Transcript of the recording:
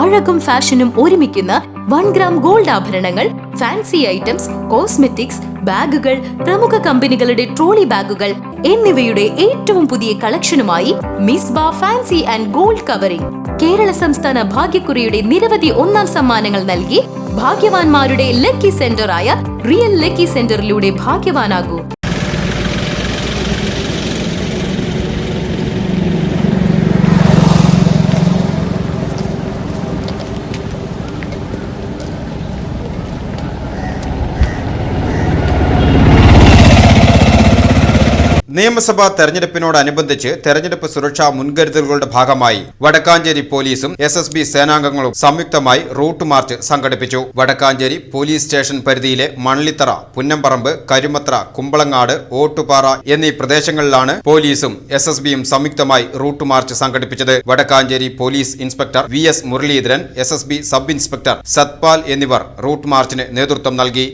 അഴകും ഫാഷനും ഒരുമിക്കുന്ന 1 gram gold ആഭരണങ്ങൾ, ഫാൻസി ഐറ്റംസ്, കോസ്മെറ്റിക്സ്, ബാഗുകൾ, പ്രമുഖ കമ്പനികളുടെ ട്രോളി ബാഗുകൾ എന്നിവയുടെ ഏറ്റവും പുതിയ കളക്ഷനുമായി Misba fancy and gold covering Kerala സംസ്ഥാന ഭാഗ്യക്കുറിയുടെ നിരവധി ഒന്നാം സമ്മാനങ്ങൾ നൽകി ഭാഗ്യവാന്മാരുടെ ലക്കി സെന്ററായ റിയൽ ലക്കി സെന്ററിലൂടെ ഭാഗ്യവാനാകൂ. നിയമസഭാ തെരഞ്ഞെടുപ്പിനോടനുബന്ധിച്ച് തെരഞ്ഞെടുപ്പ് സുരക്ഷാ മുൻകരുതലുകളുടെ ഭാഗമായി വടക്കാഞ്ചേരി പോലീസും SSB സേനാംഗങ്ങളും സംയുക്തമായി റൂട്ട് മാർച്ച് സംഘടിപ്പിച്ചു. വടക്കാഞ്ചേരി പോലീസ് സ്റ്റേഷൻ പരിധിയിലെ മണലിത്തറ, പുന്നംപറമ്പ്, കരുമത്ര, കുമ്പളങ്ങാട്, ഓട്ടുപാറ എന്നീ പ്രദേശങ്ങളിലാണ് പോലീസും SSBയും സംയുക്തമായി റൂട്ട് മാർച്ച് സംഘടിപ്പിച്ചത്. Vadakkanchery police inspector VS Muralidharan, SSB sub inspector Satpal എന്നിവർ റൂട്ട് മാർച്ചിന് നേതൃത്വം നൽകി.